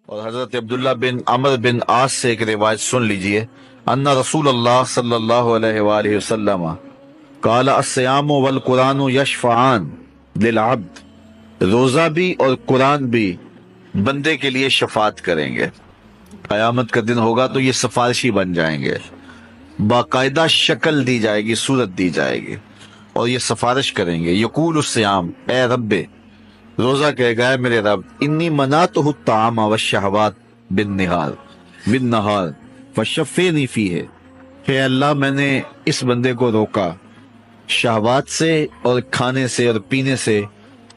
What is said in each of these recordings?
اور حضرت عبداللہ بن عمر بن عاص سے ایک روایت سن لیجئے، ان رسول اللہ صلی اللہ علیہ وآلہ وسلم قال الصیام والقرآن یشفعان للعبد، روزہ بھی اور قرآن بھی بندے کے لیے شفاعت کریں گے۔ قیامت کا دن ہوگا تو یہ سفارشی بن جائیں گے، باقاعدہ شکل دی جائے گی، صورت دی جائے گی، اور یہ سفارش کریں گے۔ یقول الصیام، اے رب، روزہ کہے گا، اے میرے رب، انی منعتہ الطعام والشہوات بالنہار فشفینی فیہ، کہ اللہ میں نے اس بندے کو روکا شہوات سے اور کھانے سے اور پینے سے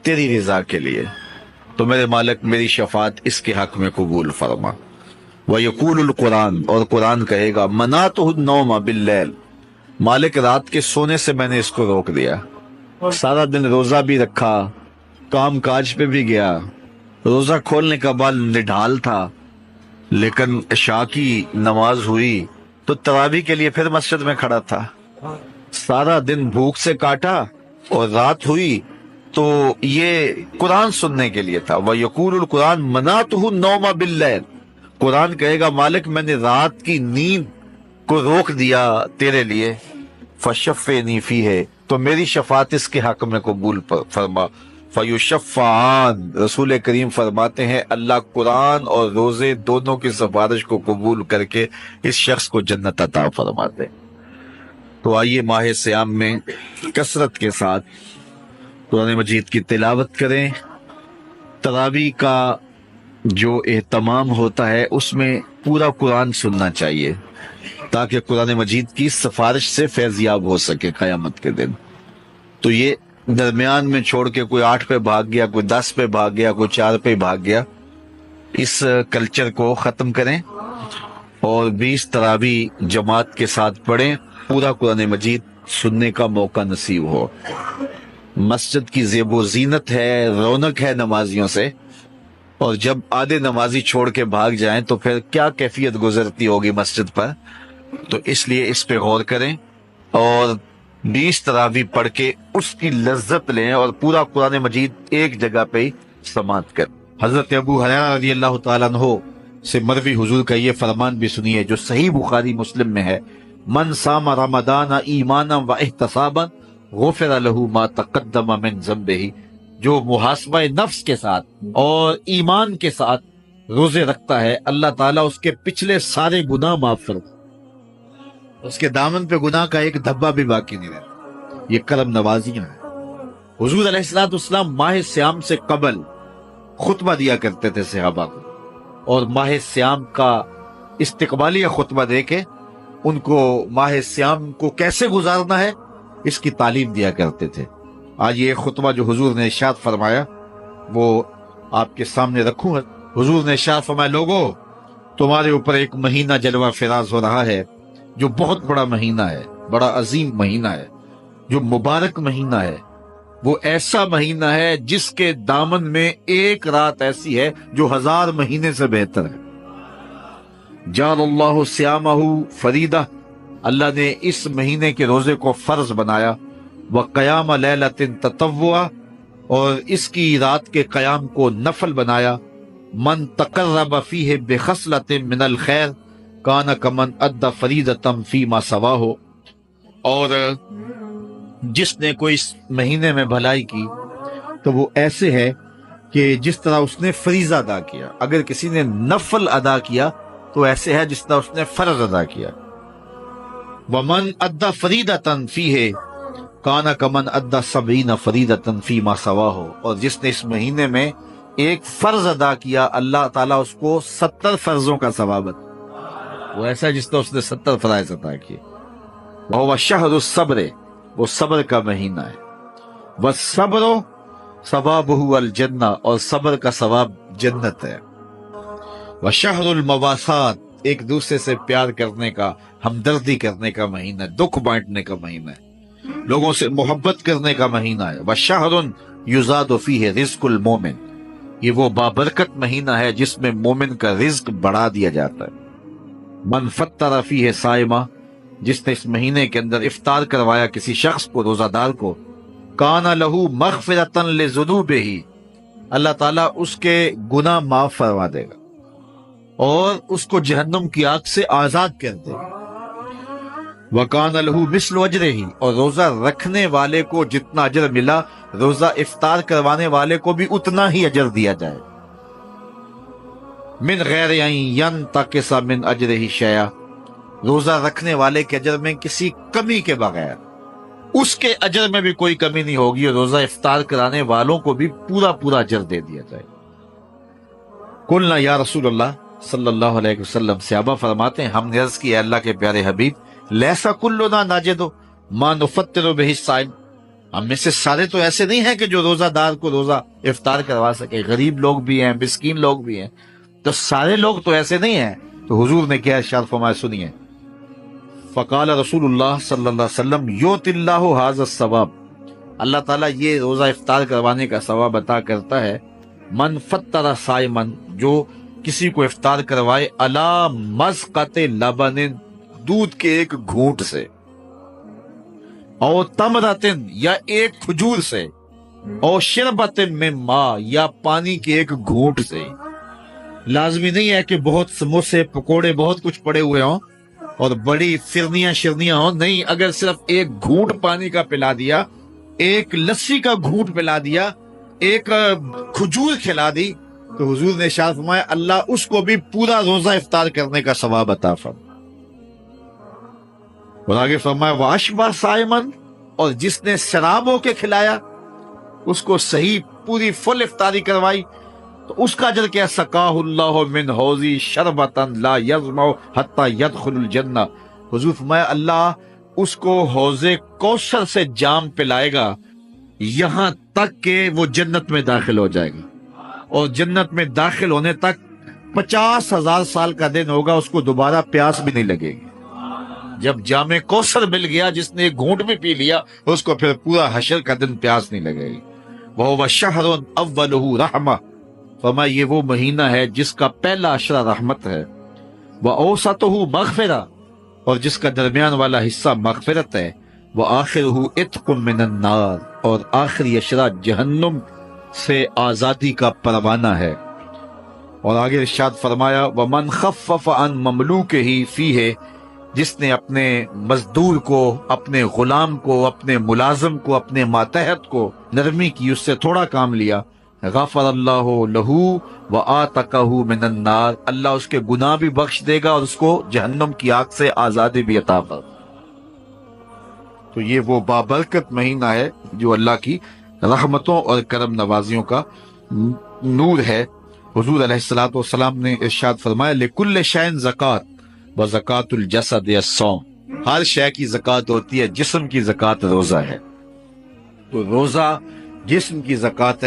تیری رضا کے لیے، تو میرے مالک میری شفاعت اس کے حق میں قبول فرما۔ وَيَقُولُ القرآن، اور قرآن کہے گا، منعتہ النوم باللیل، مالک رات کے سونے سے میں نے اس کو روک دیا، سارا دن روزہ بھی رکھا، کام کاج پہ بھی گیا، روزہ کھولنے کا بعد نڈھال تھا، لیکن عشاء کی نماز ہوئی تو تراویح کے لیے پھر مسجد میں کھڑا تھا، سارا دن بھوک سے کاٹا اور رات ہوئی تو یہ قرآن سننے کے لیے تھا۔ وَيَقُولُ القرآن مَنَعْتُهُ النَّوْمَ بِاللَّيْلِ، قرآن کہے گا، مالک میں نے رات کی نیند کو روک دیا تیرے لیے، فَشَفِّنِي فِيهِ، تو میری شفاعت اس کے حق میں قبول فرما۔ فَيُشَفَّعَانِ، رسول کریم فرماتے ہیں اللہ قرآن اور روزے دونوں کی سفارش کو قبول کر کے اس شخص کو جنت عطا فرماتے ہیں۔ تو آئیے ماہ صیام میں کثرت کے ساتھ قرآن مجید کی تلاوت کریں۔ تراویح کا جو اہتمام ہوتا ہے اس میں پورا قرآن سننا چاہیے تاکہ قرآن مجید کی سفارش سے فیضیاب ہو سکے قیامت کے دن۔ تو یہ درمیان میں چھوڑ کے کوئی 8 پہ بھاگ گیا، کوئی 10 پہ بھاگ گیا، کوئی 4 پہ بھاگ گیا، اس کلچر کو ختم کریں اور 20 تراویح جماعت کے ساتھ پڑھیں، پورا قرآن مجید سننے کا موقع نصیب ہو۔ مسجد کی زیب و زینت ہے، رونق ہے نمازیوں سے، اور جب آدھے نمازی چھوڑ کے بھاگ جائیں تو پھر کیا کیفیت گزرتی ہوگی مسجد پر۔ تو اس لیے اس پہ غور کریں اور 20 تراویح پڑھ کے اس کی لذت لیں اور پورا قرآن مجید ایک جگہ پہ ہی سماعت کریں۔ حضرت ابو ہریرہ رضی اللہ تعالیٰ عنہ سے مروی حضور کا یہ فرمان بھی سنیے جو صحیح بخاری مسلم میں ہے، من صام رمضان ایمانا و احتسابا غفر له ما تقدم من ذنبہ، جو محاسبہ نفس کے ساتھ اور ایمان کے ساتھ روزے رکھتا ہے اللہ تعالیٰ اس کے پچھلے سارے گناہ معاف کرتا ہے، اس کے دامن پہ گناہ کا ایک دھبا بھی باقی نہیں رہتا۔ یہ کرم نوازیاں ہیں۔ حضور علیہ السلام ماہ سیام سے قبل خطبہ دیا کرتے تھے صحابہ کو، اور ماہ سیام کا استقبالیہ خطبہ دے کے ان کو ماہ سیام کو کیسے گزارنا ہے اس کی تعلیم دیا کرتے تھے۔ آج یہ خطبہ جو حضور نے ارشاد فرمایا وہ آپ کے سامنے رکھوں۔ حضور نے ارشاد فرمایا، لوگو تمہارے اوپر ایک مہینہ جلوہ فراز ہو رہا ہے جو بہت بڑا مہینہ ہے، بڑا عظیم مہینہ ہے، جو مبارک مہینہ ہے، وہ ایسا مہینہ ہے جس کے دامن میں ایک رات ایسی ہے جو 1000 مہینے سے بہتر ہے۔ جعل اللہ صیامہ فریدہ، اللہ نے اس مہینے کے روزے کو فرض بنایا، وقیام لیلۃ تطوعا، اور اس کی رات کے قیام کو نفل بنایا، من تقرب فیہ بخصلۃ من الخیر کان کمن ادى فریضۃ فیما سواہ، اور جس نے کوئی اس مہینے میں بھلائی کی تو وہ ایسے ہے کہ جس طرح اس نے فریضہ ادا کیا۔ اگر کسی نے نفل ادا کیا تو ایسے ہے جس طرح اس نے فرض ادا کیا۔ ومن ادى فریضۃ فیہ کان کمن ادى 70 فریضۃ فیما سواہ، اور جس نے اس مہینے میں ایک فرض ادا کیا اللہ تعالیٰ اس کو 70 فرضوں کا ثواب عطا، وہ ایسا جس طرح اس نے 70 فرائض ادا کیے۔ وہو شہر الصبر، وہ صبر کا مہینہ ہے۔ والصبر ثوابہ الجنہ، اور صبر کا ثواب جنت ہے۔ وشہر المواسات، ایک دوسرے سے پیار کرنے کا، ہمدردی کرنے کا مہینہ ہے، دکھ بانٹنے کا مہینہ ہے، لوگوں سے محبت کرنے کا مہینہ ہے۔ وشہر یزاد فیہ رزق المومن، یہ وہ بابرکت مہینہ ہے جس میں مومن کا رزق بڑھا دیا جاتا ہے۔ من فطر فیہ صائمہ، جس نے اس مہینے کے اندر افطار کروایا کسی شخص کو، روزہ دار کو، کان لہ مغفرۃ لذنوبہ، اللہ تعالیٰ اس کے گناہ معاف فرما دے گا۔ اور اس کو جہنم کی آگ سے آزاد کر دے۔ وَكَانَ لَهُ مِثْلُ أَجْرِهِ، اور روزہ رکھنے والے کو جتنا اجر ملا روزہ افطار کروانے والے کو بھی اتنا ہی اجر دیا جائے۔ من غیر ان ينتقص من اجرہ شیئا، روزہ رکھنے والے کے اجر میں کسی کمی کے بغیر، اس کے اجر میں بھی کوئی کمی نہیں ہوگی، اور روزہ افطار کرانے والوں کو بھی پورا پورا اجر دے دیا جائے۔ قلنا یا رسول اللہ صلی اللہ علیہ وسلم، صحابہ فرماتے ہیں ہم نے عرض کی اے اللہ کے پیارے حبیب، لیسا کلنا ناجد ما نفطر بہ الصائم، ہم میں سے سارے تو ایسے نہیں ہیں کہ جو روزہ دار کو روزہ افطار کروا سکے، غریب لوگ بھی ہیں، مسکین لوگ بھی ہیں، تو سارے لوگ تو ایسے نہیں ہیں۔ تو حضور نے کیا ارشاد فرمایا، سنیے۔ فقال رسول اللہ صلی اللہ علیہ وسلم یؤتی اللہ ھذا الثواب، اللہ تعالیٰ یہ روزہ افطار کروانے کا ثواب عطا کرتا ہے، من فطر صائمن، جو کسی کو افطار کروائے، علی مذقۃ لبن، دودھ کے ایک گھونٹ سے، اور تمرتن، یا ایک کھجور سے، اور شربت من ماء، یا پانی کے ایک گھونٹ سے۔ لازمی نہیں ہے کہ بہت سموسے پکوڑے بہت کچھ پڑے ہوئے ہوں اور بڑی فرنیاں شرنیاں ہوں، نہیں، اگر صرف ایک گھونٹ پانی کا پلا دیا، ایک لسی کا گھونٹ پلا دیا، ایک کھجور کھلا دی، تو حضور نے ارشاد فرمایا اللہ اس کو بھی پورا روزہ افطار کرنے کا ثواب عطا فرمائے۔ اور آگے فرمایا واشبع صائمن، اور جس نے شراب ہو کے کھلایا، اس کو صحیح پوری فل افطاری کروائی، تو اس کا اجر کیا، سقاہ اللہ من حوضی شربتا لا یظمأ حتی یدخل الجنہ، حضور فرمایا اللہ اس کو حوض کوثر سے جام پلائے گا یہاں تک کہ وہ جنت میں داخل ہو جائے گا، اور جنت میں داخل ہونے تک 50,000 سال کا دن ہوگا، اس کو دوبارہ پیاس بھی نہیں لگے گی۔ جب جام کوثر مل گیا، جس نے ایک گھونٹ بھی پی لیا، اس کو پھر پورا حشر کا دن پیاس نہیں لگے گی۔ وَهُوَ شَهْرٌ أَوَّلُهُ رَحْمَةٌ، فرمایا یہ وہ مہینہ ہے جس کا پہلا عشرہ رحمت ہے، وَأَوْسَطُهُ مَغْفِرَةٌ، اور جس کا درمیان والا حصہ مغفرت ہے، وَآخِرُهُ عِتْقٌ مِّنَ النَّارِ، اور آخری عشرہ جہنم سے آزادی کا پروانہ ہے۔ اور آگے ارشاد فرمایا وَمَنْ خَفَّفَ عَنْ مَمْلُوكِهِ فِيهِ، جس نے اپنے مزدور کو، اپنے غلام کو، اپنے ملازم کو، اپنے ماتحت کو نرمی کی، اس سے تھوڑا کام لیا، غفر اللہ لہو وآتقہ من النار، اللہ اس کے گناہ بھی بخش دے گا اور اس کو جہنم کی آگ سے آزادی بھی عطا فرمائے۔ تو یہ وہ بابرکت مہینہ ہے جو اللہ کی رحمتوں اور کرم نوازیوں کا نور ہے۔ حضور علیہ الصلوۃ والسلام نے ارشاد فرمایا لکل شیء زکوٰۃ وزکوٰۃ الجسد الصوم، ہر شے کی زکوٰۃ ہوتی ہے، جسم کی زکوٰۃ روزہ ہے۔ تو روزہ جسم کی زکوٰۃ ہے۔